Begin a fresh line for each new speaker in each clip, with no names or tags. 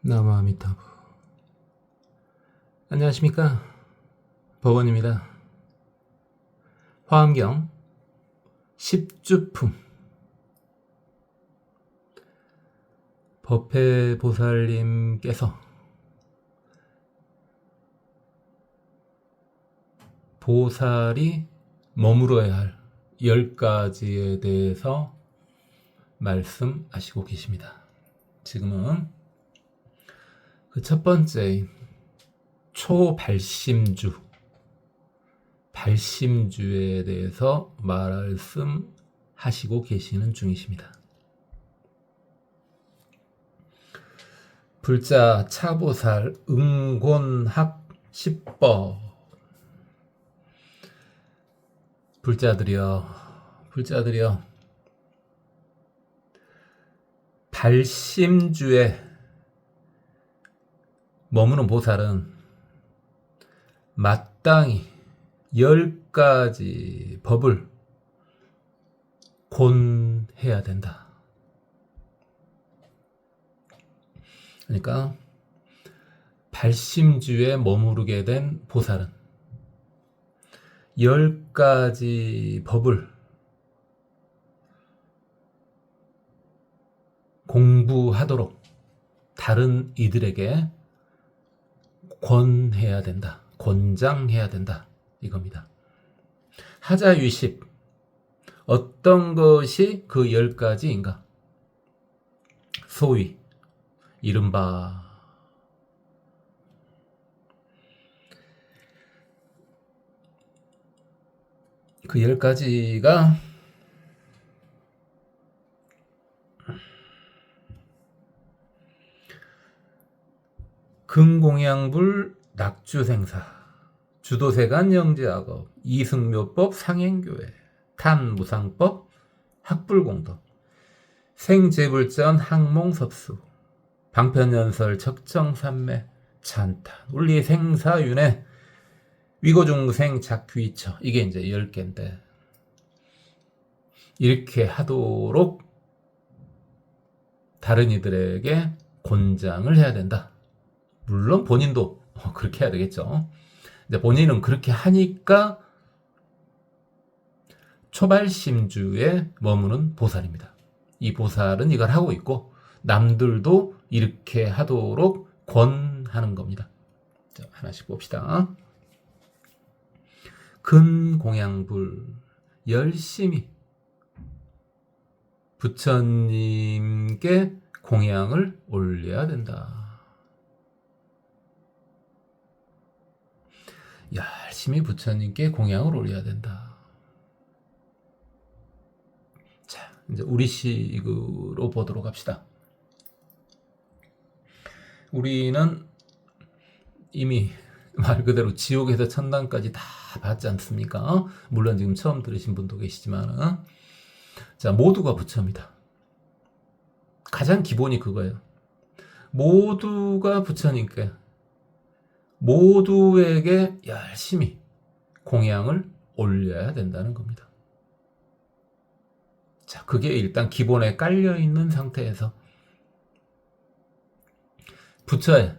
나무아미타부. 안녕하십니까, 법원입니다. 화엄경 10주품 법회보살님께서 보살이 머물어야 할 10가지에 대해서 말씀하시고 계십니다. 지금은 그 첫 번째인 초발심주, 발심주에 대해서 말씀하시고 계시는 중이십니다. 불자 차보살 응곤학 10법. 불자들이여 발심주에 머무는 보살은 마땅히 10가지 법을 곤해야 된다. 그러니까 발심주에 머무르게 된 보살은 10가지 법을 공부하도록 다른 이들에게 권해야 된다. 권장해야 된다. 이겁니다. 하자유십. 어떤 것이 그 10가지인가? 소위 이른바 그 10가지가 금공양불 낙주생사, 주도세간 영지악업, 이승묘법 상행교회, 탄무상법, 학불공덕, 생제불전 항몽섭수, 방편연설 척정삼매, 찬탄, 울리생사윤회, 위고중생 작귀처. 이게 이제 10개인데 이렇게 하도록 다른 이들에게 권장을 해야 된다. 물론 본인도 그렇게 해야 되겠죠. 근데 본인은 그렇게 하니까 초발심주에 머무는 보살입니다. 이 보살은 이걸 하고 있고 남들도 이렇게 하도록 권하는 겁니다. 자, 하나씩 봅시다. 근공양불, 열심히 부처님께 공양을 올려야 된다. 열심히 부처님께 공양을 올려야 된다. 자, 이제 우리식으로 보도록 합시다. 우리는 이미 말 그대로 지옥에서 천당까지 다 봤지 않습니까? 물론 지금 처음 들으신 분도 계시지만, 자, 모두가 부처입니다. 가장 기본이 그거예요. 모두가 부처님께, 모두에게 열심히 공양을 올려야 된다는 겁니다. 자, 그게 일단 기본에 깔려 있는 상태에서 부처에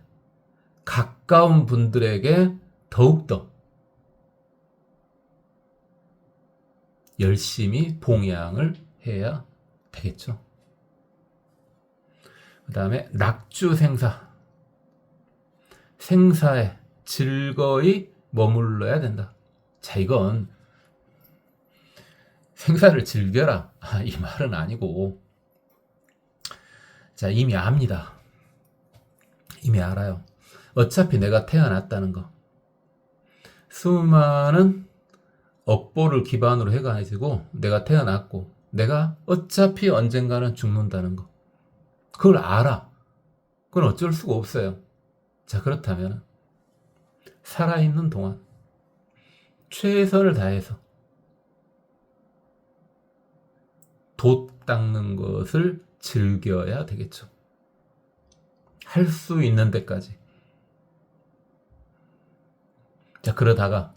가까운 분들에게 더욱더 열심히 봉양을 해야 되겠죠. 그 다음에 낙주생사, 생사에 즐거이 머물러야 된다. 자, 이건 생사를 즐겨라, 이 말은 아니고, 자, 이미 압니다. 이미 알아요. 어차피 내가 태어났다는 거, 수많은 업보를 기반으로 해가지고 내가 태어났고 내가 어차피 언젠가는 죽는다는 거, 그걸 알아. 그건 어쩔 수가 없어요. 자, 그렇다면 살아있는 동안 최선을 다해서 돛 닦는 것을 즐겨야 되겠죠. 할 수 있는 데까지. 자, 그러다가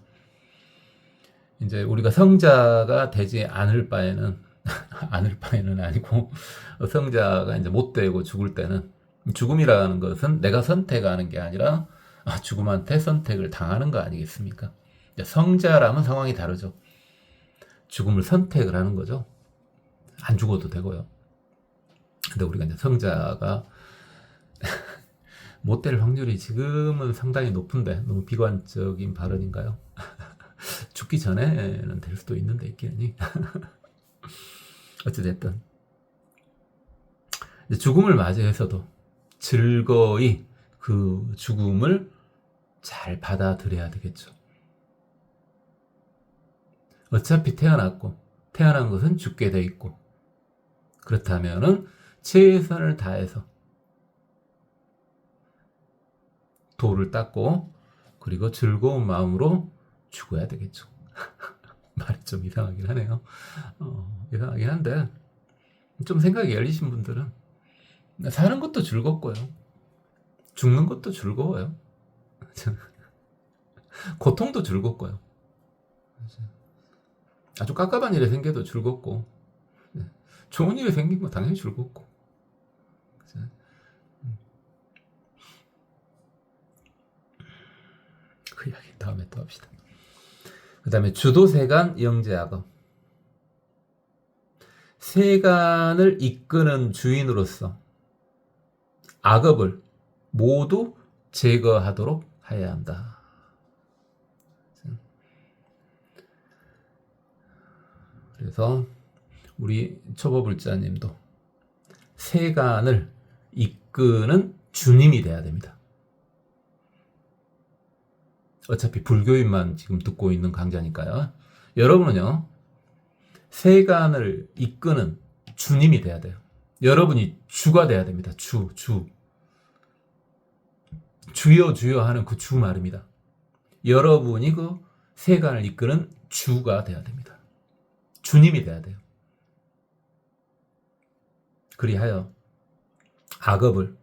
이제 우리가 성자가 되지 않을 바에는 아니고 성자가 이제 못 되고 죽을 때는 죽음이라는 것은 내가 선택하는 게 아니라 죽음한테 선택을 당하는 거 아니겠습니까? 성자라면 상황이 다르죠. 죽음을 선택을 하는 거죠. 안 죽어도 되고요. 근데 우리가 이제 성자가 못 될 확률이 지금은 상당히 높은데 너무 비관적인 발언인가요? 죽기 전에는 될 수도 있는데 있기는 어찌됐든 죽음을 맞이해서도 즐거이 그 죽음을 잘 받아들여야 되겠죠. 어차피 태어났고 태어난 것은 죽게 돼 있고 그렇다면은 최선을 다해서 도를 닦고 그리고 즐거운 마음으로 죽어야 되겠죠. 말이 좀 이상하긴 하네요. 이상하긴 한데 좀 생각이 열리신 분들은 사는 것도 즐겁고요. 죽는 것도 즐거워요. 고통도 즐겁고요. 아주 깝깝한 일이 생겨도 즐겁고 좋은 일이 생기면 당연히 즐겁고 그 이야기 다음에 또 합시다. 그 다음에 주도세간 영재악업. 세간을 이끄는 주인으로서 악업을 모두 제거하도록 해야 한다. 그래서 우리 초보불자님도 세간을 이끄는 주님이 돼야 됩니다. 어차피 불교인만 지금 듣고 있는 강좌니까요. 여러분은요, 세간을 이끄는 주님이 돼야 돼요. 여러분이 주가 돼야 됩니다. 주. 주여 주여 하는 그 주 말입니다. 여러분이 그 세간을 이끄는 주가 돼야 됩니다. 주님이 돼야 돼요. 그리하여 악업을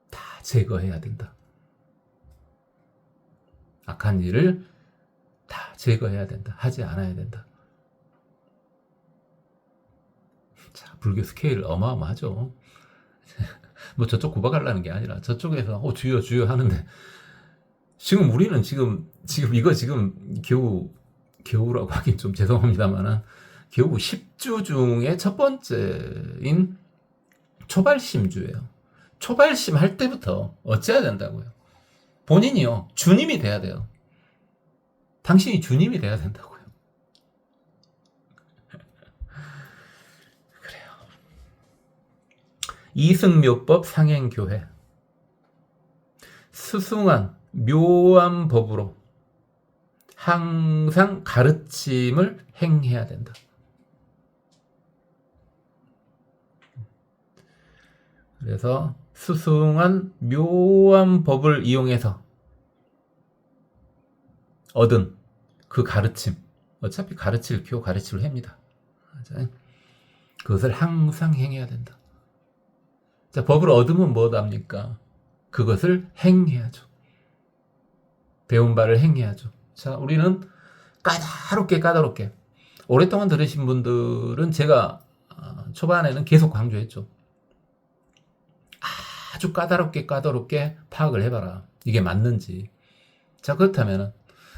다 제거해야 된다. 악한 일을 다 제거해야 된다. 하지 않아야 된다. 자, 불교 스케일 어마어마하죠. 뭐 저쪽 구박하려는 게 아니라 저쪽에서 주여 주여 하는데 지금 우리는 지금 이거 지금 겨우라고 하긴 좀 죄송합니다만은 겨우 10주 중에 첫 번째인 초발심주예요. 초발심 할 때부터 어찌해야 된다고요? 본인이요, 주님이 돼야 돼요. 당신이 주님이 돼야 된다고요. 그래요. 이승묘법 상행교회. 스승한 묘한 법으로 항상 가르침을 행해야 된다. 그래서 스승한 묘한 법을 이용해서 얻은 그 가르침, 어차피 가르칠 교 가르칠 회입니다. 그것을 항상 행해야 된다. 자, 법을 얻으면 뭐합니까? 그것을 행해야죠. 배운 바를 행해야죠. 자, 우리는 까다롭게 오랫동안 들으신 분들은 제가 초반에는 계속 강조했죠. 아주 까다롭게 파악을 해봐라. 이게 맞는지. 자, 그렇다면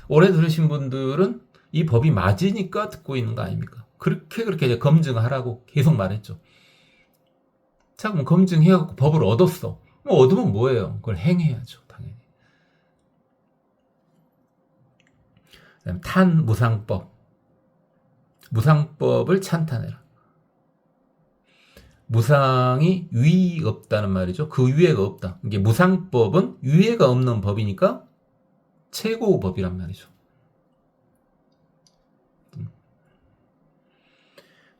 오래 들으신 분들은 이 법이 맞으니까 듣고 있는 거 아닙니까? 그렇게 이제 검증하라고 계속 말했죠. 자, 그럼 검증해갖고 법을 얻었어. 뭐 얻으면 뭐예요? 그걸 행해야죠, 당연히. 그다음 탄무상법. 무상법을 찬탄해라. 무상이 위 없다는 말이죠. 그 위에가 없다. 이게 무상법은 위에가 없는 법이니까 최고 법이란 말이죠.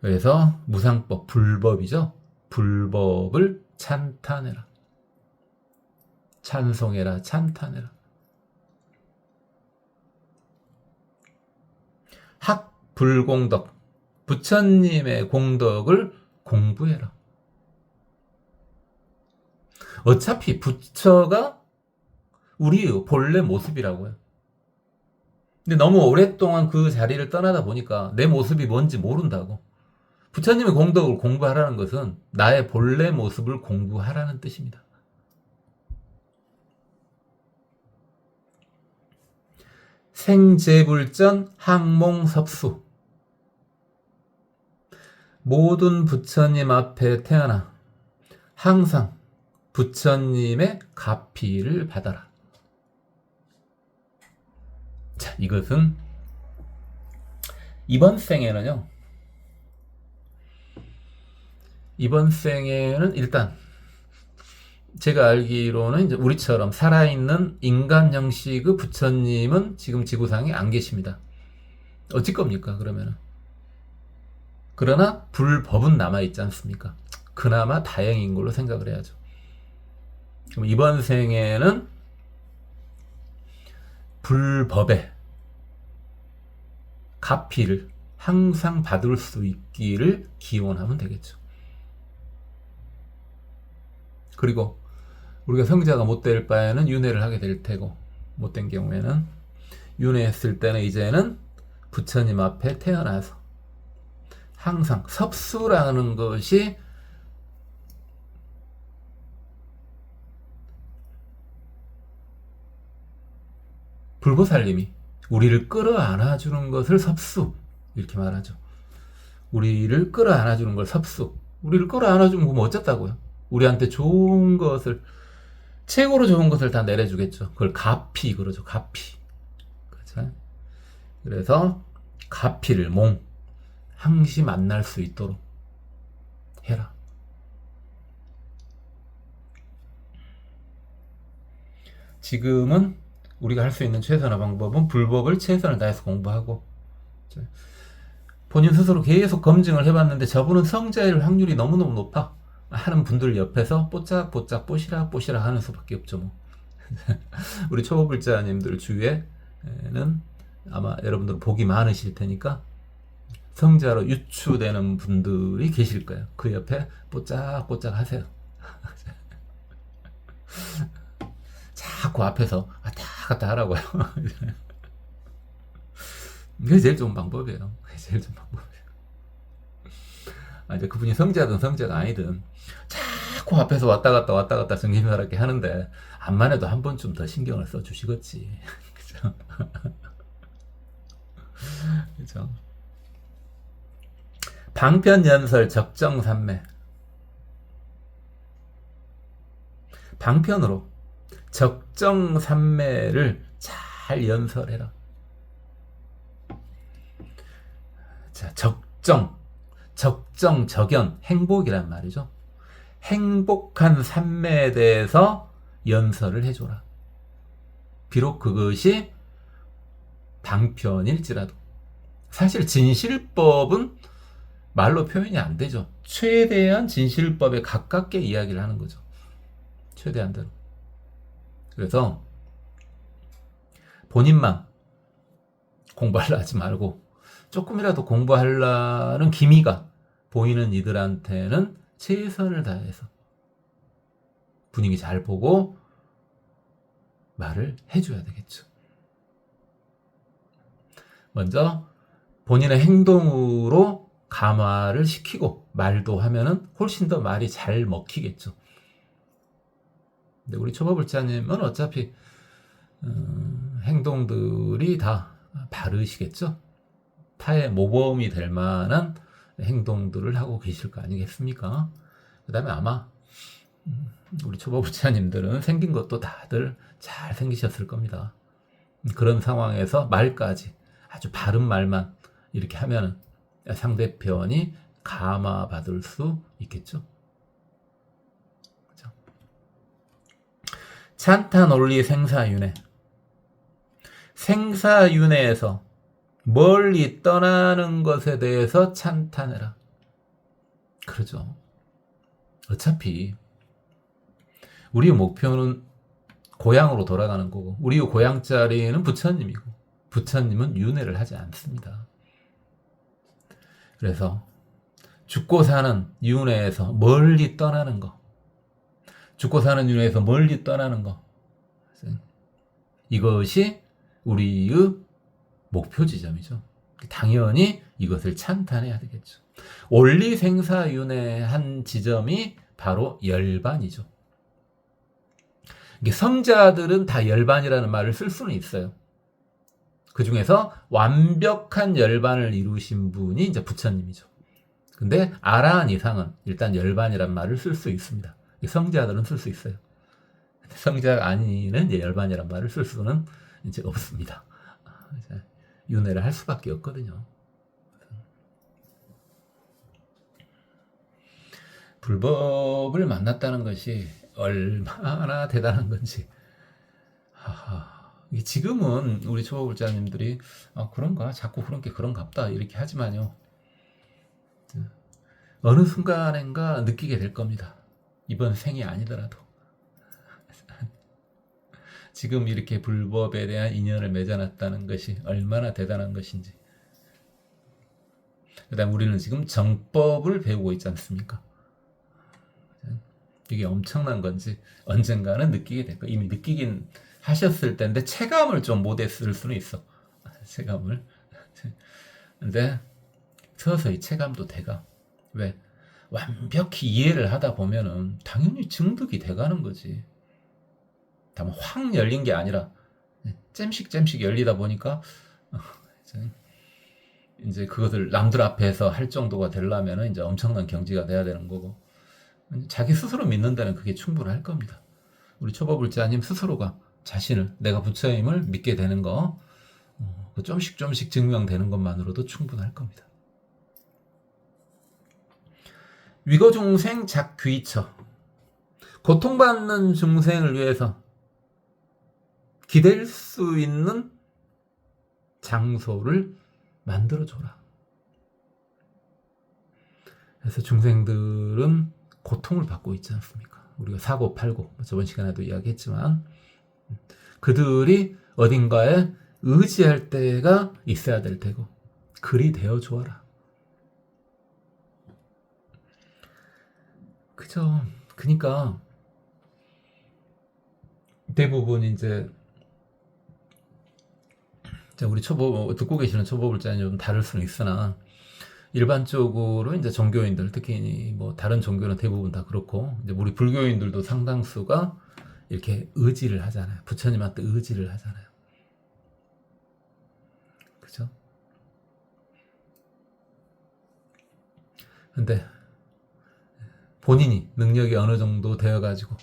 그래서 무상법, 불법이죠. 불법을 찬탄해라. 찬송해라, 찬탄해라. 학불공덕, 부처님의 공덕을 공부해라. 어차피 부처가 우리의 본래 모습이라고요. 근데 너무 오랫동안 그 자리를 떠나다 보니까 내 모습이 뭔지 모른다고. 부처님의 공덕을 공부하라는 것은 나의 본래 모습을 공부하라는 뜻입니다. 생제불전 항몽섭수. 모든 부처님 앞에 태어나 항상 부처님의 가피를 받아라. 자, 이것은 이번 생에는 일단 제가 알기로는 이제 우리처럼 살아있는 인간 형식의 부처님은 지금 지구상에 안 계십니다. 어찌 겁니까, 그러면은? 그러나 불법은 남아있지 않습니까? 그나마 다행인 걸로 생각을 해야죠. 그럼 이번 생에는 불법의 가피를 항상 받을 수 있기를 기원하면 되겠죠. 그리고 우리가 성자가 못 될 바에는 윤회를 하게 될 테고, 못된 경우에는 윤회했을 때는 이제는 부처님 앞에 태어나서 항상 섭수라는 것이 불보살님이 우리를 끌어안아주는 것을 섭수 이렇게 말하죠. 우리를 끌어안아주는 걸 섭수. 우리를 끌어안아주면 그럼 어쩌다고요? 우리한테 좋은 것을, 최고로 좋은 것을 다 내려주겠죠. 그걸 가피 그러죠. 가피. 그렇죠? 그래서 가피를 항시 만날 수 있도록 해라. 지금은 우리가 할 수 있는 최선의 방법은 불법을 최선을 다해서 공부하고, 본인 스스로 계속 검증을 해봤는데 저분은 성자일 확률이 너무너무 높아 하는 분들 옆에서 뽀짝뽀짝 뽀시락 하는 수밖에 없죠. 뭐. 우리 초보불자님들 주위에는 아마 여러분들 복이 많으실 테니까 성자로 유추되는 분들이 계실 거예요. 그 옆에 뽀짝뽀짝 하세요. 자꾸 앞에서 왔다 갔다 하라고요. 그게 제일 좋은 방법이에요. 이제 그분이 성자든 성자가 아니든 자꾸 앞에서 왔다 갔다 정신사납게 하는데 암만 해도 한 번쯤 더 신경을 써 주시겠지. 그죠? 그죠? 방편연설 적정삼매. 방편으로 적정삼매를 잘 연설해라. 자, 적견, 행복이란 말이죠. 행복한 삼매에 대해서 연설을 해줘라. 비록 그것이 방편일지라도. 사실 진실법은 말로 표현이 안 되죠. 최대한 진실법에 가깝게 이야기를 하는 거죠. 최대한대로. 그래서 본인만 공부하려 하지 말고 조금이라도 공부하려는 기미가 보이는 이들한테는 최선을 다해서 분위기 잘 보고 말을 해줘야 되겠죠. 먼저 본인의 행동으로 감화를 시키고 말도 하면은 훨씬 더 말이 잘 먹히겠죠. 근데 우리 초보불자님은 어차피 행동들이 다 바르시겠죠. 타의 모범이 될 만한 행동들을 하고 계실 거 아니겠습니까? 그 다음에 아마 우리 초보불자님들은 생긴 것도 다들 잘 생기셨을 겁니다. 그런 상황에서 말까지 아주 바른 말만 이렇게 하면 상대편이 감화받을 수 있겠죠. 그렇죠? 찬타 논리 생사윤회. 생사윤회에서 멀리 떠나는 것에 대해서 찬탄해라. 그러죠. 어차피 우리의 목표는 고향으로 돌아가는 거고, 우리의 고향 자리는 부처님이고, 부처님은 윤회를 하지 않습니다. 그래서 죽고 사는 윤회에서 멀리 떠나는 거, 죽고 사는 윤회에서 멀리 떠나는 거, 이것이 우리의 목표 지점이죠. 당연히 이것을 찬탄해야 되겠죠. 원리생사윤회한 지점이 바로 열반이죠. 이게 성자들은 다 열반이라는 말을 쓸 수는 있어요. 그 중에서 완벽한 열반을 이루신 분이 이제 부처님이죠. 근데 아라한 이상은 일단 열반이란 말을 쓸 수 있습니다. 성자들은 쓸 수 있어요. 성자가 아니는 이제 열반이란 말을 쓸 수는 이제 없습니다. 윤회를 할 수밖에 없거든요. 불법을 만났다는 것이 얼마나 대단한 건지. 지금은 우리 초보불자님들이 그런가? 자꾸 그런 게 그런갑다 이렇게 하지만요. 어느 순간인가 느끼게 될 겁니다. 이번 생이 아니더라도. 지금 이렇게 불법에 대한 인연을 맺어놨다는 것이 얼마나 대단한 것인지. 그 다음 우리는 지금 정법을 배우고 있지 않습니까? 이게 엄청난 건지 언젠가는 느끼게 될 거예요. 이미 느끼긴 하셨을 텐데 체감을 좀 못했을 수는 있어. 체감을. 근데 서서히 체감도 돼가. 왜? 완벽히 이해를 하다 보면은 당연히 증득이 돼가는 거지. 다만 확 열린 게 아니라 잼씩 열리다 보니까 이제 그것을 남들 앞에서 할 정도가 되려면은 이제 엄청난 경지가 돼야 되는 거고, 자기 스스로 믿는 데는 그게 충분할 겁니다. 우리 초보불자님 스스로가 자신을, 내가 부처님을 믿게 되는 거, 좀씩 증명되는 것만으로도 충분할 겁니다. 위거중생 작귀처, 고통받는 중생을 위해서 기댈 수 있는 장소를 만들어줘라. 그래서 중생들은 고통을 받고 있지 않습니까? 우리가 사고 팔고 저번 시간에도 이야기했지만 그들이 어딘가에 의지할 때가 있어야 될 테고 그리 되어 주어라. 그죠? 그러니까 대부분 이제 우리 초보 듣고 계시는 초보불자는 좀 다를 수는 있으나 일반적으로 이제 종교인들, 특히 뭐 다른 종교는 대부분 다 그렇고 이제 우리 불교인들도 상당수가 이렇게 의지를 하잖아요. 부처님한테 의지를 하잖아요. 그죠? 근데 본인이 능력이 어느 정도 되어가지고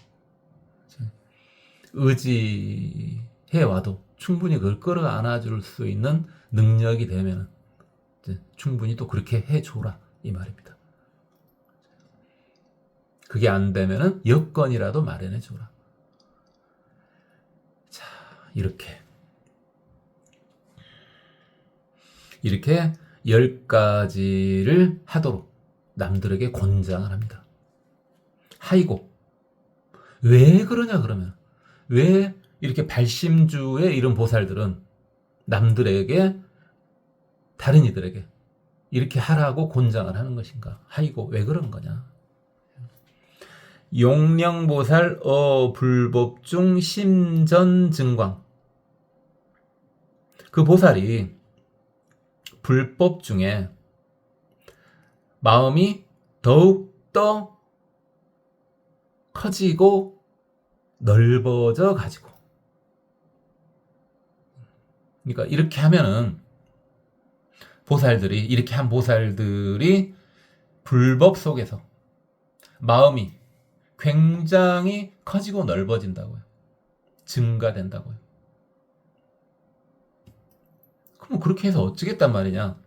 의지해 와도 충분히 그걸 끌어안아줄 수 있는 능력이 되면 충분히 또 그렇게 해줘라 이 말입니다. 그게 안 되면은 여건이라도 마련해줘라. 자, 이렇게 10가지를 하도록 남들에게 권장을 합니다. 하이고, 왜 그러냐 그러면, 왜 이렇게 발심주의 이런 보살들은 남들에게, 다른 이들에게 이렇게 하라고 권장을 하는 것인가? 하이고, 왜 그런 거냐? 용령보살 불법중 심전증광, 그 보살이 불법 중에 마음이 더욱더 커지고 넓어져 가지고, 그러니까 이렇게 하면은 보살들이, 이렇게 한 보살들이 불법 속에서 마음이 굉장히 커지고 넓어진다고요. 증가된다고요. 그럼 그렇게 해서 어쩌겠단 말이냐?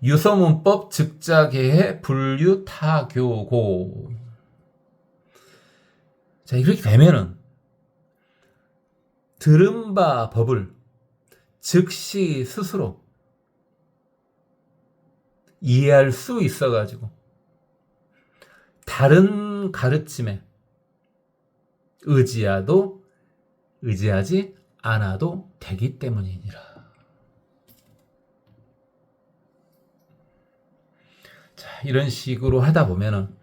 유서문법 즉자계해 불유타교고. 자, 이렇게 되면은 들은 바 법을 즉시 스스로 이해할 수 있어가지고 다른 가르침에 의지하지 않아도 되기 때문이니라. 자, 이런 식으로 하다 보면은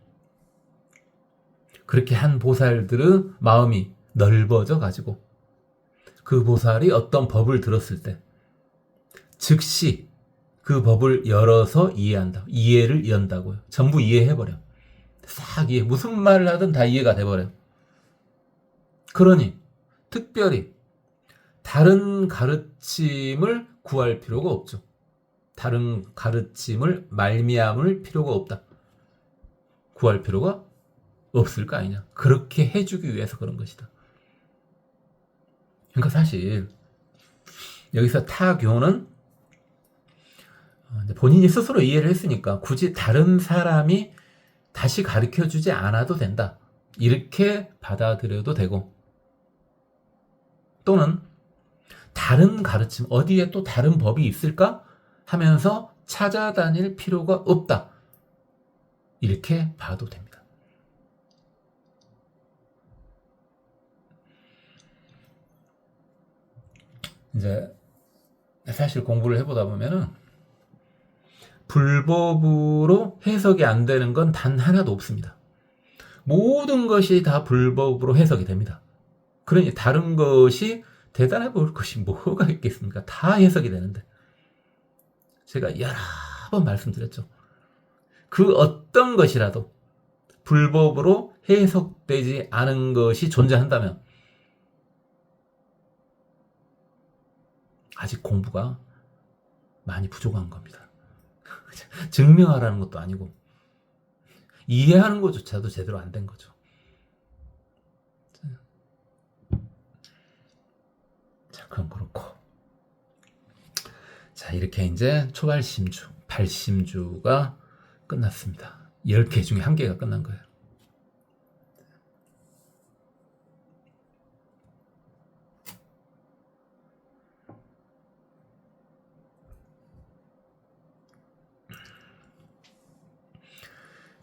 그렇게 한 보살들의 마음이 넓어져 가지고 그 보살이 어떤 법을 들었을 때 즉시 그 그 법을 열어서 이해한다. 이해를 연다고요. 전부 이해해버려. 싹 이해. 무슨 말을 하든 다 이해가 돼버려. 그러니 특별히 다른 가르침을 구할 필요가 없죠. 다른 가르침을 말미암을 필요가 없다. 구할 필요가 없을 거 아니냐. 그렇게 해주기 위해서 그런 것이다. 그러니까 사실 여기서 타교는 본인이 스스로 이해를 했으니까 굳이 다른 사람이 다시 가르쳐주지 않아도 된다. 이렇게 받아들여도 되고, 또는 다른 가르침, 어디에 또 다른 법이 있을까 하면서 찾아다닐 필요가 없다. 이렇게 봐도 됩니다. 이제 사실 공부를 해보다 보면은 불법으로 해석이 안 되는 건 단 하나도 없습니다. 모든 것이 다 불법으로 해석이 됩니다. 그러니 다른 것이 대단해 보일 것이 뭐가 있겠습니까? 다 해석이 되는데. 제가 여러 번 말씀드렸죠. 그 어떤 것이라도 불법으로 해석되지 않은 것이 존재한다면 아직 공부가 많이 부족한 겁니다. 증명하라는 것도 아니고 이해하는 것조차도 제대로 안 된 거죠. 자, 그럼 그렇고, 자, 이렇게 이제 초발심주, 발심주가 끝났습니다. 10개 중에 1개가 끝난 거예요.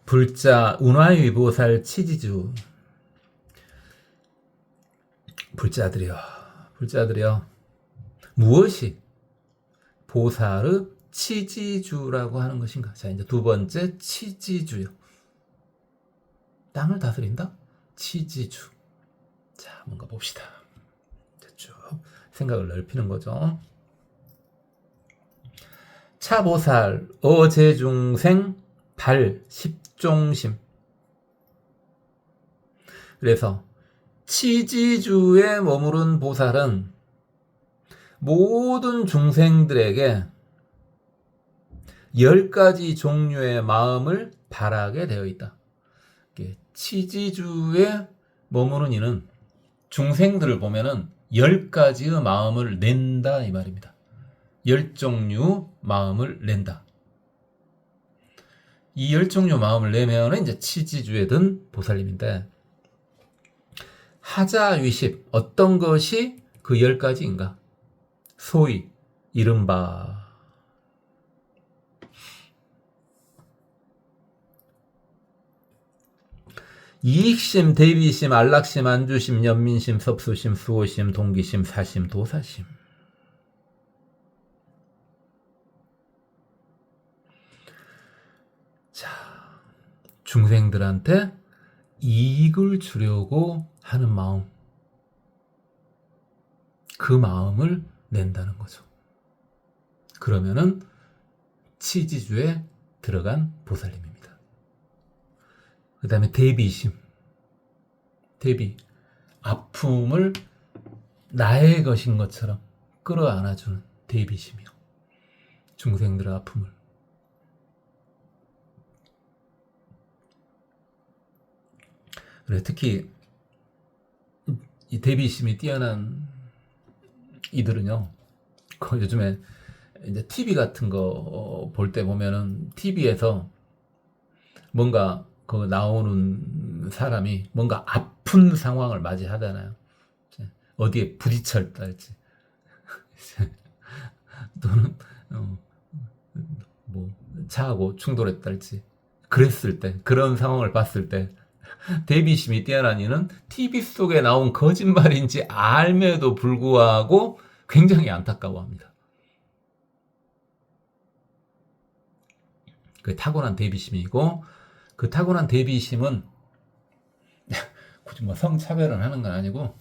불자 운화위보살 치지주. 불자들이여 무엇이 보살의 치지주라고 하는 것인가? 자, 이제 두 번째, 치지주요. 땅을 다스린다? 치지주. 자, 뭔가 봅시다. 쭉 생각을 넓히는 거죠. 차보살 어제중생 발 십종심. 그래서 치지주에 머무른 보살은 모든 중생들에게 10가지 종류의 마음을 바라게 되어 있다. 치지주에 머무는 이는 중생들을 보면은 10가지의 마음을 낸다 이 말입니다. 10종류 마음을 낸다. 이 10종류 마음을 내면 이제 치지주에 든 보살님인데, 하자위십, 어떤 것이 그 10가지인가? 소위 이른바 이익심, 대비심, 안락심, 안주심, 연민심, 섭수심, 수호심, 동기심, 사심, 도사심. 자, 중생들한테 이익을 주려고 하는 마음, 그 마음을 낸다는 거죠. 그러면은 치지주에 들어간 보살님입니다. 그 다음에 대비심. 대비, 아픔을 나의 것인 것처럼 끌어안아주는 대비심이요. 중생들의 아픔을. 그래, 특히 이 대비심이 뛰어난 이들은요, 요즘에 이제 TV 같은 거 볼 때 보면은 TV에서 뭔가 그 나오는 사람이 뭔가 아픈 상황을 맞이하잖아요. 어디에 부딪혔다 할지 또는 뭐 차하고 충돌했다 할지, 그랬을 때, 그런 상황을 봤을 때 대비심이 뛰어난 이는 TV 속에 나온 거짓말인지 알매도 불구하고 굉장히 안타까워합니다. 그 타고난 대비심이고, 그 타고난 대비심은 굳이 뭐 성차별은 하는 건 아니고,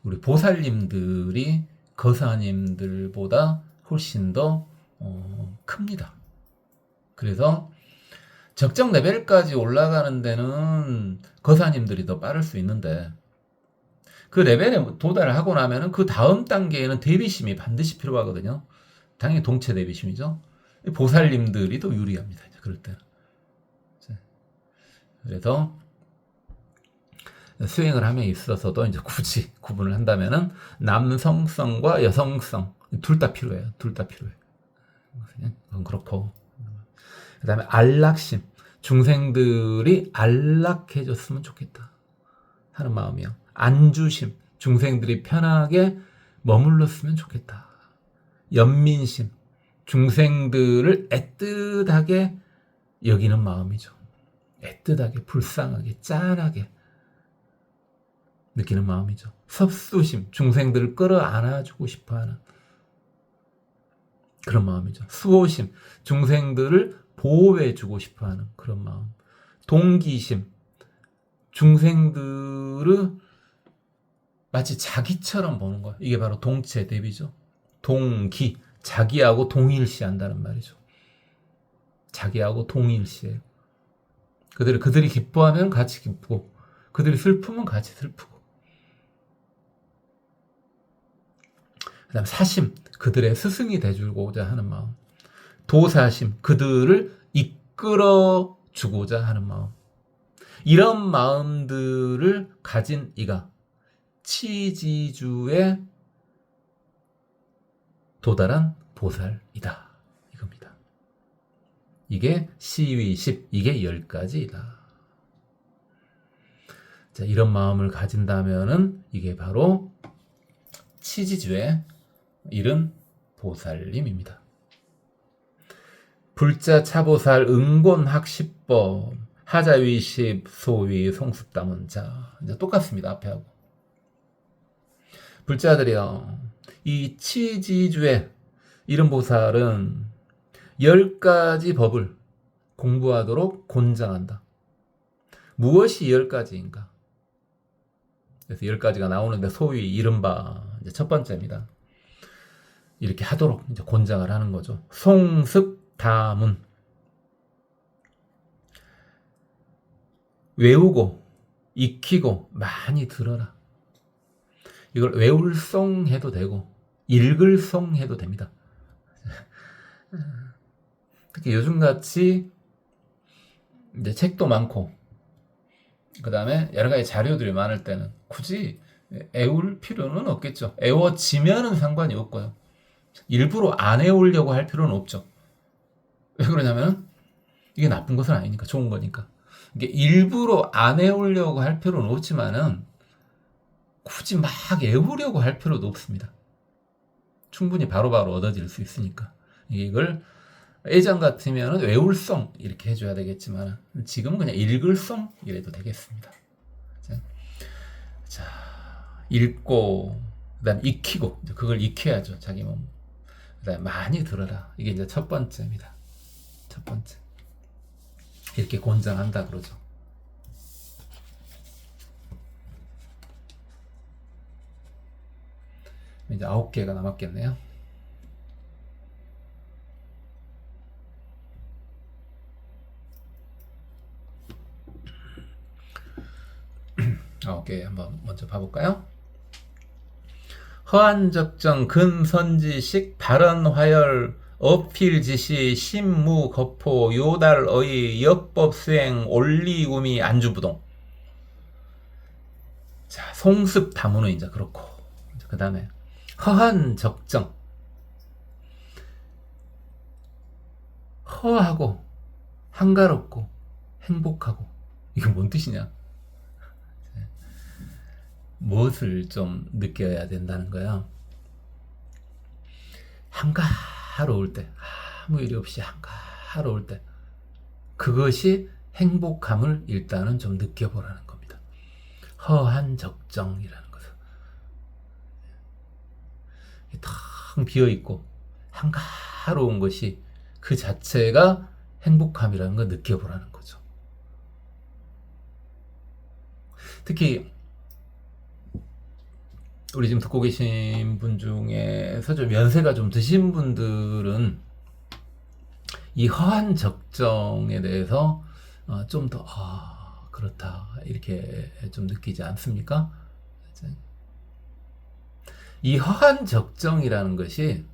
우리 보살님들이 거사님들보다 훨씬 더 큽니다. 그래서 적정 레벨까지 올라가는 데는 거사님들이 더 빠를 수 있는데 그 레벨에 도달하고 나면은 그 다음 단계에는 대비심이 반드시 필요하거든요. 당연히 동체 대비심이죠. 보살님들이 더 유리합니다. 그럴 때는. 그래서 수행을 함에 있어서도 이제 굳이 구분을 한다면은 남성성과 여성성 둘 다 필요해요. 둘 다 필요해요. 그건 그렇고. 그 다음에 안락심. 중생들이 안락해졌으면 좋겠다 하는 마음이요. 안주심. 중생들이 편하게 머물렀으면 좋겠다. 연민심. 중생들을 애틋하게 여기는 마음이죠. 애틋하게, 불쌍하게, 짠하게 느끼는 마음이죠. 섭수심. 중생들을 끌어안아주고 싶어하는 그런 마음이죠. 수호심. 중생들을 보호해주고 싶어하는 그런 마음. 동기심. 중생들을 마치 자기처럼 보는 거예요. 이게 바로 동체 대비죠. 동기. 자기하고 동일시한다는 말이죠. 자기하고 동일시해요. 그들이 기뻐하면 같이 기쁘고 그들이 슬프면 같이 슬프고. 그 다음 사심. 그들의 스승이 돼주고자 하는 마음. 도사심. 그들을 이끌어 주고자 하는 마음. 이런 마음들을 가진 이가 치지주에 도달한 보살이다. 이겁니다. 이게 시위십, 이게 10가지이다. 자, 이런 마음을 가진다면은 이게 바로 치지주에 이른 보살님입니다. 불자 차보살 응곤학시법 하자위십 소위 송습다문자 이제 똑같습니다. 앞에하고. 불자들이요. 이 치지주에 이른 보살은 10가지 법을 공부하도록 곤장한다. 무엇이 10가지인가? 그래서 10가지가 나오는데 소위 이른바 이제 첫 번째입니다. 이렇게 하도록 이제 곤장을 하는 거죠. 송습다문. 외우고 익히고 많이 들어라. 이걸 외울송 해도 되고 읽을송 해도 됩니다. 특히 요즘같이 이제 책도 많고 그 다음에 여러 가지 자료들이 많을 때는 굳이 애울 필요는 없겠죠. 애워지면은 상관이 없고요. 일부러 안 애우려고 할 필요는 없죠. 왜 그러냐면 이게 나쁜 것은 아니니까, 좋은 거니까. 이게 일부러 안 애우려고 할 필요는 없지만은 굳이 막 애우려고 할 필요도 없습니다. 충분히 바로바로 얻어질 수 있으니까. 이걸 예전 같으면 외울성 이렇게 해줘야 되겠지만 지금은 그냥 읽을성 이래도 되겠습니다. 자, 읽고 그다음 익히고 그걸 익혀야죠. 자기 몸. 그다음 많이 들어라. 이게 이제 첫 번째입니다. 첫 번째. 이렇게 권장한다 그러죠. 이제 9개가 남았겠네요. 오케이, 한번 먼저 봐볼까요? 허안적정 근선지식 발언화열 어필지시 심무거포 요달어의 역법수행 올리우미 안주부동. 자, 송습다문은 이제 그렇고, 그 다음에 허한적정. 허하고 한가롭고 행복하고. 이게 뭔 뜻이냐? 무엇을 좀 느껴야 된다는 거야? 한가로울 때, 아무 일이 없이 한가로울 때, 그것이 행복함을 일단은 좀 느껴보라는 겁니다. 허한적정이라는 것은 텅 비어있고 한가로운 것이 그 자체가 행복함이라는 걸 느껴보라는 거죠. 특히 우리 지금 듣고 계신 분 중에서 좀 연세가 좀 드신 분들은 이 허한 적정에 대해서 좀 더 그렇다 이렇게 좀 느끼지 않습니까? 이 허한 적정이라는 것이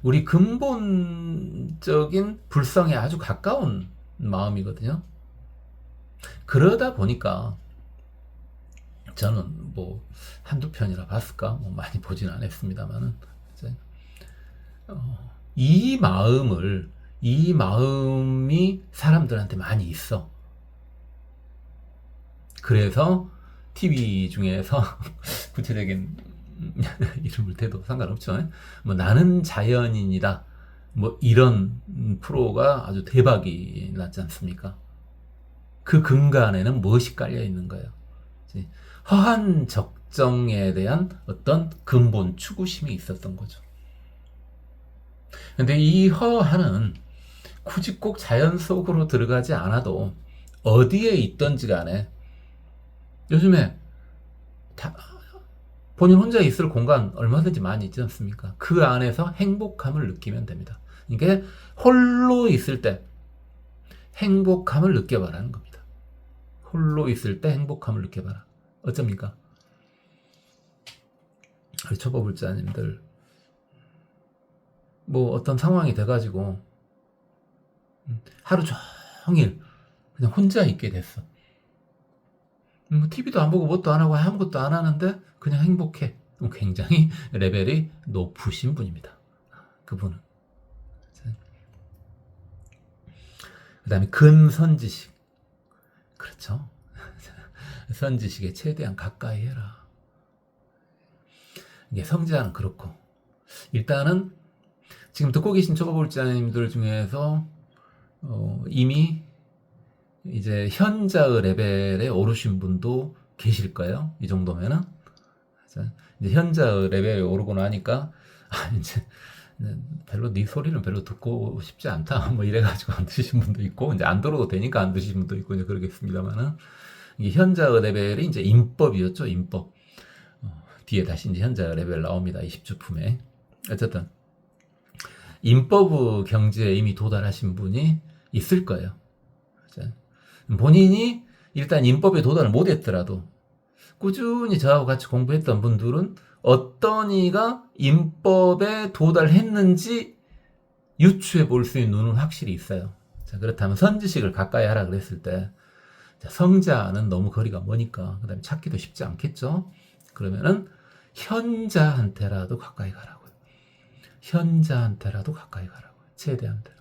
우리 근본적인 불성에 아주 가까운 마음이거든요. 그러다 보니까 저는 뭐 한두 편이라 봤을까? 뭐 많이 보진 않았습니다만은 이 마음이 사람들한테 많이 있어. 그래서 TV 중에서 구체적인 이름을 대도 상관없죠. 뭐 나는 자연인이다. 뭐 이런 프로가 아주 대박이 났지 않습니까? 그 근간에는 무엇이 깔려 있는 거예요? 허한 적정에 대한 어떤 근본 추구심이 있었던 거죠. 근데 이 허한은 굳이 꼭 자연 속으로 들어가지 않아도 어디에 있던지 간에 요즘에 본인 혼자 있을 공간 얼마든지 많이 있지 않습니까? 그 안에서 행복함을 느끼면 됩니다. 이게 홀로 있을 때 행복함을 느껴봐라는 겁니다. 홀로 있을 때 행복함을 느껴봐라. 어쩝니까? 우리 초보불자님들 뭐 어떤 상황이 돼가지고 하루 종일 그냥 혼자 있게 됐어. TV도 안 보고 뭣도 안 하고 아무것도 안 하는데 그냥 행복해. 굉장히 레벨이 높으신 분입니다. 그분은. 그 다음에 근선지식. 그렇죠. 선지식에 최대한 가까이 해라. 이게 성지하는 그렇고. 일단은 지금 듣고 계신 초보불자님들 중에서 이미 이제 현자의 레벨에 오르신 분도 계실까요? 이 정도면은 이제 현자의 레벨에 오르고 나니까 이제 별로 네 소리는 별로 듣고 싶지 않다 뭐 이래가지고 안 드신 분도 있고 이제 안 들어도 되니까 안 드신 분도 있고 이제 그러겠습니다만은 이게 현자의 레벨이 이제 인법이었죠. 인법. 뒤에 다시 이제 현자의 레벨 나옵니다. 20주품에. 어쨌든 인법의 경지에 이미 도달하신 분이 있을 거예요. 본인이 일단 인법에 도달을 못했더라도 꾸준히 저하고 같이 공부했던 분들은 어떤 이가 인법에 도달했는지 유추해 볼 수 있는 눈은 확실히 있어요. 자, 그렇다면 선지식을 가까이 하라 그랬을 때 성자는 너무 거리가 머니까 그 다음에 찾기도 쉽지 않겠죠. 그러면은 현자한테라도 가까이 가라고요. 현자한테라도 가까이 가라고요. 최대한 대로.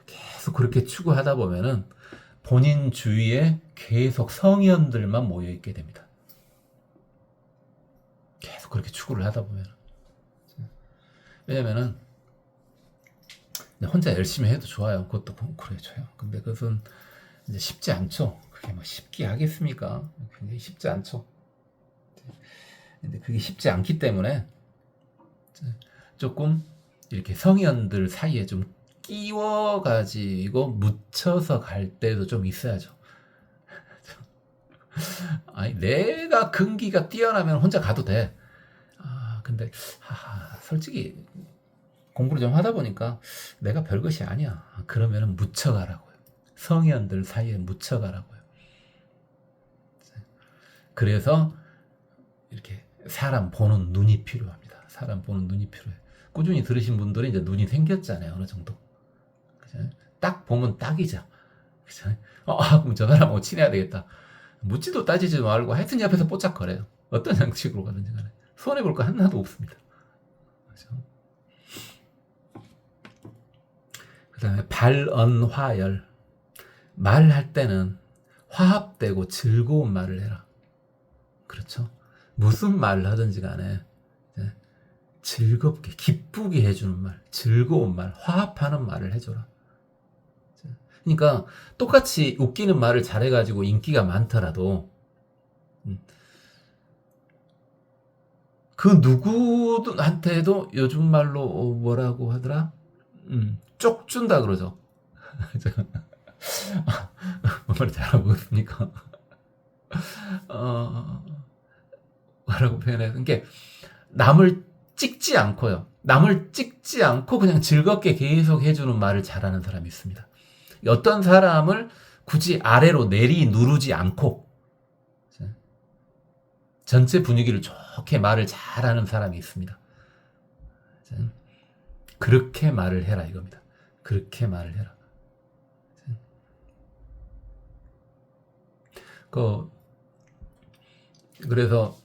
계속 그렇게 추구하다 보면은 본인 주위에 계속 성현들만 모여있게 됩니다. 계속 그렇게 추구를 하다 보면. 왜냐면은 혼자 열심히 해도 좋아요. 그것도 그래줘요. 근데 그것은 이제 쉽지 않죠. 그게 뭐 쉽게 하겠습니까? 굉장히 쉽지 않죠. 근데 그게 쉽지 않기 때문에 조금 이렇게 성현들 사이에 좀 끼워가지고 묻혀서 갈 때도 좀 있어야죠. 아니, 내가 근기가 뛰어나면 혼자 가도 돼. 근데 솔직히 공부를 좀 하다 보니까 내가 별것이 아니야. 그러면은 묻혀가라고요. 성현들 사이에 묻혀가라고요. 그래서 이렇게 사람 보는 눈이 필요합니다. 사람 보는 눈이 필요해. 꾸준히 들으신 분들은 이제 눈이 생겼잖아요. 어느 정도. 딱 보면 딱이죠. 그럼 저 사람하고 친해야 되겠다. 묻지도 따지지 말고 하여튼 옆에서 뽀짝거려요. 어떤 양식으로 가든지 간에. 손해볼 거 하나도 없습니다. 그 다음에 발언화열. 말할 때는 화합되고 즐거운 말을 해라. 그렇죠? 무슨 말을 하든지 간에 즐겁게, 기쁘게 해주는 말, 즐거운 말, 화합하는 말을 해줘라. 그러니까 똑같이 웃기는 말을 잘해가지고 인기가 많더라도 그 누구한테도 요즘 말로 뭐라고 하더라? 쪽 준다 그러죠. 뭐를 잘 알아보겠습니까? 뭐라고 표현해요? 그러니까 남을 찍지 않고요. 남을 찍지 않고 그냥 즐겁게 계속 해주는 말을 잘하는 사람이 있습니다. 어떤 사람을 굳이 아래로 누르지 않고 전체 분위기를 좋게 말을 잘하는 사람이 있습니다. 그렇게 말을 해라 이겁니다. 그렇게 말을 해라. 그래서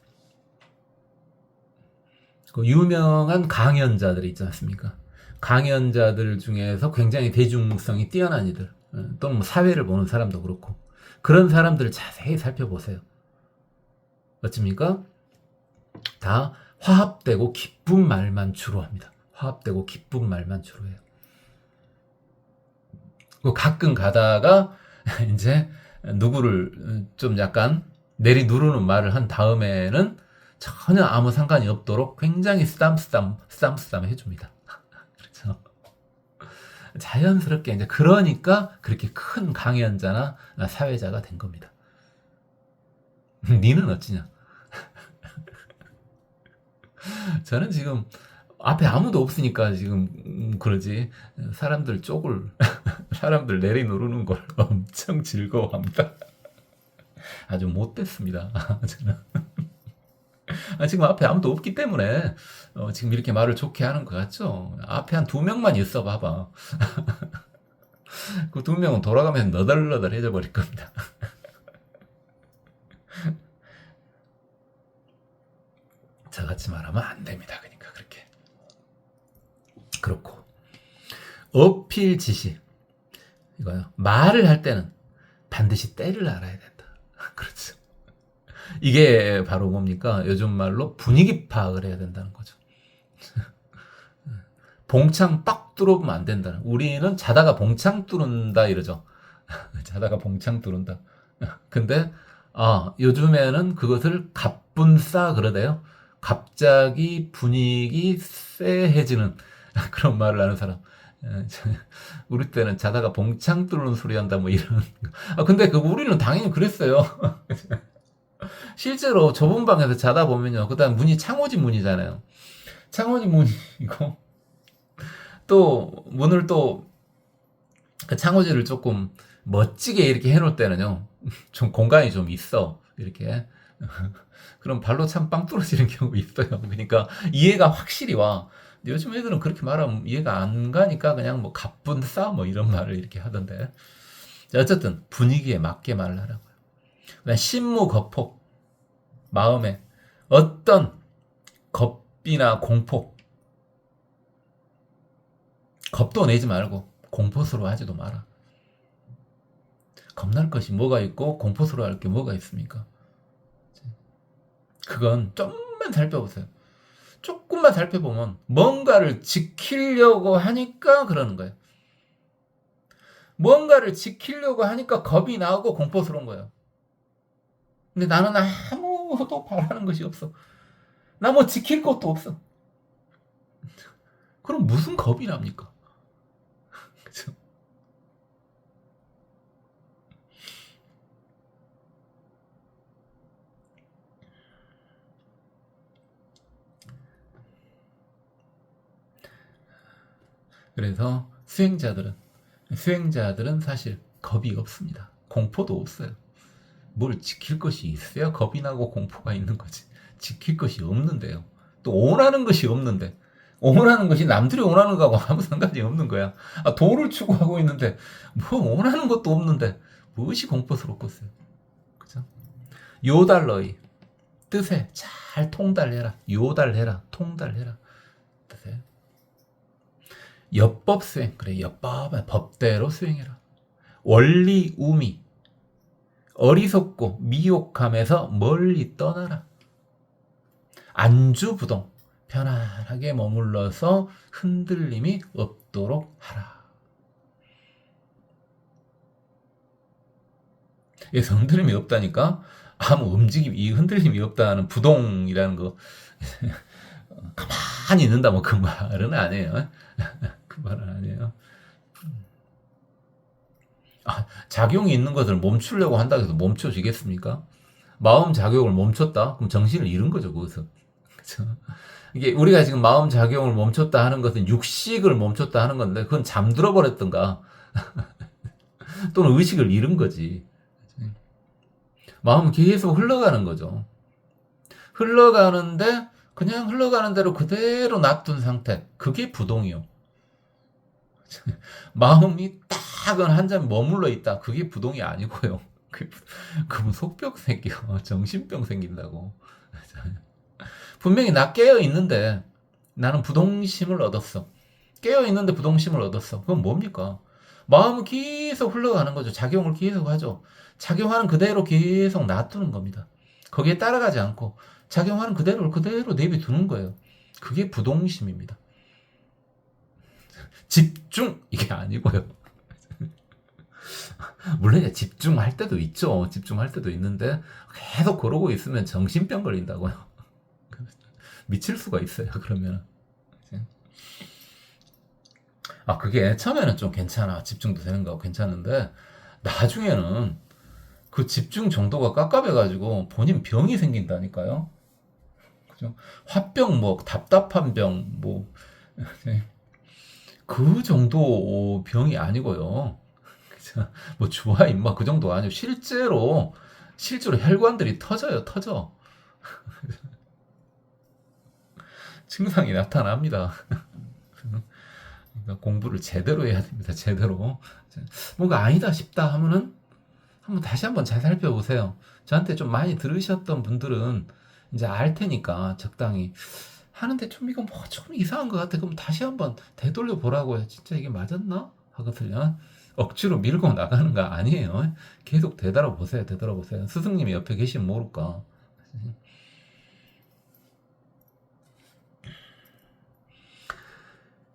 유명한 강연자들이 있지 않습니까? 강연자들 중에서 굉장히 대중성이 뛰어난 이들 또는 뭐 사회를 보는 사람도 그렇고 그런 사람들을 자세히 살펴보세요. 어찌입니까? 다 화합되고 기쁜 말만 주로 합니다. 화합되고 기쁜 말만 주로 해요. 가끔 가다가 이제 누구를 좀 약간 내리누르는 말을 한 다음에는 전혀 아무 상관이 없도록 굉장히 쓰담쓰담 해줍니다. 그렇죠? 자연스럽게 이제 그러니까 그렇게 큰 강연자나 사회자가 된 겁니다. 니는 어찌냐? 저는 지금 앞에 아무도 없으니까 지금 그러지 사람들 내리누르는 걸 엄청 즐거워합니다. 아주 못됐습니다. 저는 지금 앞에 아무도 없기 때문에 지금 이렇게 말을 좋게 하는 것 같죠? 앞에 한 2명만 있어 봐봐. 그 2명은 돌아가면서 너덜너덜해져 버릴 겁니다. 저같이 말하면 안 됩니다. 그러니까 그렇게. 그렇고 어필 지시 이거요. 말을 할 때는 반드시 때를 알아야 된다. 그렇죠. 이게 바로 뭡니까? 요즘 말로 분위기 파악을 해야 된다는 거죠. 봉창 빡 뚫어보면 안 된다는. 우리는 자다가 봉창 뚫는다 이러죠. 자다가 봉창 뚫는다. 근데 요즘에는 그것을 갑분싸 그러대요. 갑자기 분위기 쎄해지는 그런 말을 하는 사람. 우리 때는 자다가 봉창 뚫는 소리 한다 뭐 이런. 근데 우리는 당연히 그랬어요. 실제로 좁은 방에서 자다 보면요. 그다음 문이 창호지 문이잖아요. 창호지 문이고 또 문을 또 그 창호지를 조금 멋지게 이렇게 해놓을 때는요. 좀 공간이 좀 있어. 이렇게. 그럼 발로 참 빵 뚫어지는 경우 있어요. 그러니까 이해가 확실히 와. 근데 요즘 애들은 그렇게 말하면 이해가 안 가니까 그냥 뭐 갑분싸 뭐 이런 말을 이렇게 하던데. 자, 어쨌든 분위기에 맞게 말을 하라고요. 그다음 심무겁폭. 마음에 어떤 겁이나 공포. 겁도 내지 말고 공포스러워하지도 마라. 겁날 것이 뭐가 있고 공포스러워할 게 뭐가 있습니까? 그건 좀만 살펴보세요. 조금만 살펴보면 뭔가를 지키려고 하니까 그러는 거예요. 뭔가를 지키려고 하니까 겁이 나고 공포스러운 거예요. 근데 나는 아무도 바라는 것이 없어. 나 뭐 지킬 것도 없어. 그럼 무슨 겁이 납니까? 그죠? 그래서 수행자들은 사실 겁이 없습니다. 공포도 없어요. 뭘 지킬 것이 있어야 겁이 나고 공포가 있는 거지. 지킬 것이 없는데요. 또 원하는 것이 없는데. 원하는 것이 남들이 원하는 거하고 아무 상관이 없는 거야. 도를 추구하고 있는데 뭐 원하는 것도 없는데 무엇이 공포스럽겠어요. 그죠? 요달러이 뜻에 잘 통달해라. 요달해라. 통달해라. 뜻에. 엽법 수행. 그래, 엽법은 법대로 수행해라. 원리 우미. 어리석고 미혹함에서 멀리 떠나라. 안주부동. 편안하게 머물러서 흔들림이 없도록 하라. 그래서 흔들림이 없다니까 아무 움직임이, 이 흔들림이 없다는 부동이라는 거 가만히 있는다 뭐 그 말은 아니에요. 그 말은 아니에요. 작용이 있는 것을 멈추려고 한다고 해서 멈춰지겠습니까? 마음 작용을 멈췄다? 그럼 정신을 잃은 거죠, 거기서. 그렇죠? 이게 우리가 지금 마음 작용을 멈췄다 하는 것은 육식을 멈췄다 하는 건데 그건 잠들어 버렸던가 또는 의식을 잃은 거지. 마음은 계속 흘러가는 거죠. 흘러가는데 그냥 흘러가는 대로 그대로 놔둔 상태. 그게 부동이요. 마음이 딱은 한 잠 머물러 있다. 그게 부동이 아니고요. 그럼 속병 생겨. 정신병 생긴다고. 분명히 나 깨어 있는데 나는 부동심을 얻었어. 깨어 있는데 부동심을 얻었어. 그건 뭡니까? 마음은 계속 흘러가는 거죠. 작용을 계속 하죠. 작용하는 그대로 계속 놔두는 겁니다. 거기에 따라가지 않고 작용하는 그대로 내비두는 거예요. 그게 부동심입니다. 집중 이게 아니고요. 물론 집중할 때도 있죠. 집중할 때도 있는데 계속 그러고 있으면 정신병 걸린다고요. 미칠 수가 있어요. 그러면 그게 처음에는 좀 괜찮아. 집중도 되는 거 괜찮은데 나중에는 그 집중 정도가 깝깝해가지고 본인 병이 생긴다니까요. 그죠? 화병, 뭐 답답한 병, 뭐 그 정도 병이 아니고요. 그죠? 뭐 좋아 임마 그 정도 아니고 실제로 혈관들이 터져요, 터져. 증상이 나타납니다. 그러니까 공부를 제대로 해야 됩니다. 제대로. 뭔가 아니다 싶다 하면은 한번 다시 한번 잘 살펴보세요. 저한테 좀 많이 들으셨던 분들은 이제 알 테니까 적당히 하는데 좀 이거 뭐 좀 이상한 것 같아. 그럼 다시 한번 되돌려 보라고요. 진짜 이게 맞았나? 하거든요. 억지로 밀고 나가는 거 아니에요. 계속 되돌아보세요. 되돌아보세요. 스승님이 옆에 계시면 모를까.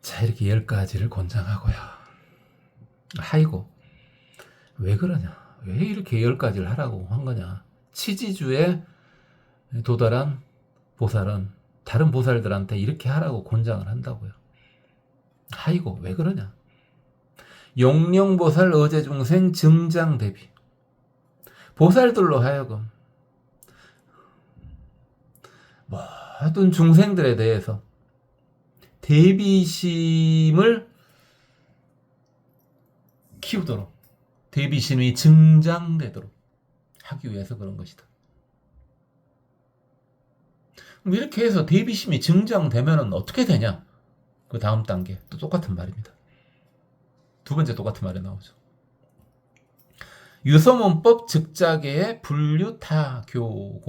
자, 이렇게 10가지를 권장하고요. 아이고, 왜 그러냐? 왜 이렇게 10가지를 하라고 한 거냐? 치지주에 도달한 보살은 다른 보살들한테 이렇게 하라고 권장을 한다고요. 아이고, 왜 그러냐? 용령보살 어제중생 증장대비. 보살들로 하여금 모든 중생들에 대해서 대비심을 키우도록, 대비심이 증장되도록 하기 위해서 그런 것이다. 그럼 이렇게 해서 대비심이 증장되면 어떻게 되냐? 그 다음 단계 또 똑같은 말입니다. 두 번째 똑같은 말이 나오죠. 유서문법 즉자계의 분류타교고.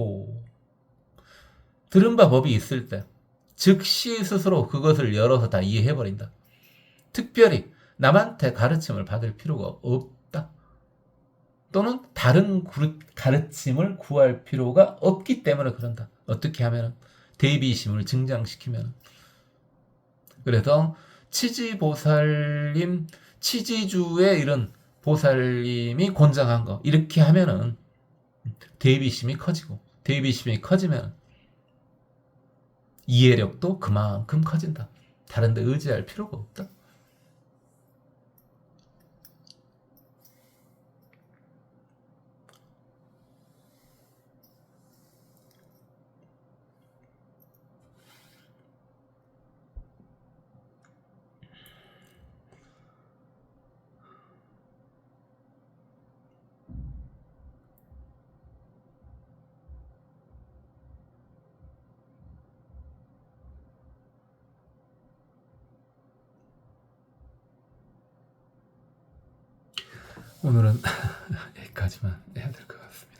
들은 바 법이 있을 때 즉시 스스로 그것을 열어서 다 이해해버린다. 특별히 남한테 가르침을 받을 필요가 없다. 또는 다른 가르침을 구할 필요가 없기 때문에 그런다. 어떻게 하면? 대비심을 증장시키면. 그래서 치지보살님, 치지주의 이런 보살님이 권장한 거 이렇게 하면은 대비심이 커지고, 대비심이 커지면 이해력도 그만큼 커진다. 다른 데 의지할 필요가 없다. 오늘은 여기까지만 해야 될 것 같습니다.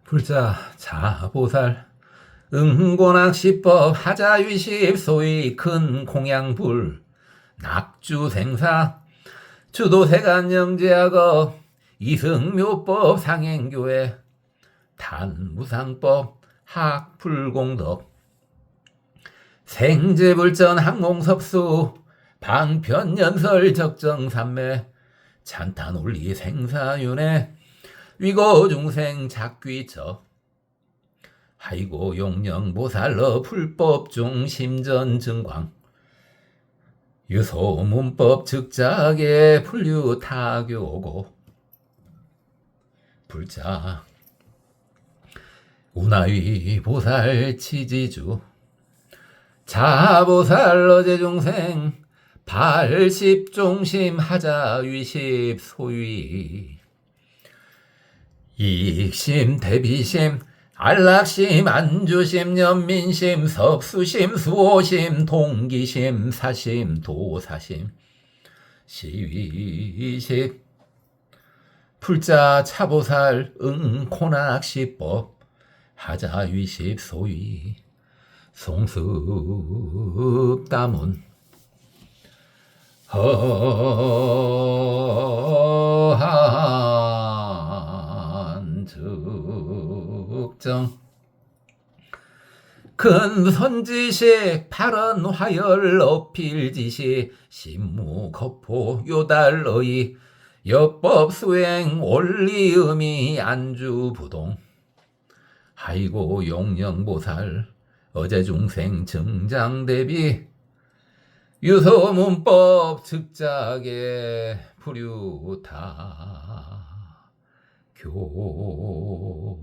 불자 자보살 응고낚시법 하자유십 소위 큰 공양불 낙주생사 주도세간 영제하거 이승묘법 상행교회 단무상법 학불공덕 생제불전 항공섭수 방편연설 적정삼매 찬탄올리 생사윤회 위고중생 작귀처 하이고 용령보살러 불법중 심전증광 유소문법 즉작에 불류타교고 불자 운하위 보살 치지주 자보살 어제중생 발십중심 하자위십 소위 이익심 대비심 안락심 안주심 연민심 섭수심 수호심 동기심 사심 도사심 시위십 풀자 차보살 응코낙시법 하자위십 소위 송습다문 허한 즉정 큰 선지식 발언 화열 어필지시 신무 거포 요달의 여법 수행 원리 의미 안주 부동 하이고 용령보살 어제중생 증장대비 유소문법 즉작에 불유타 교고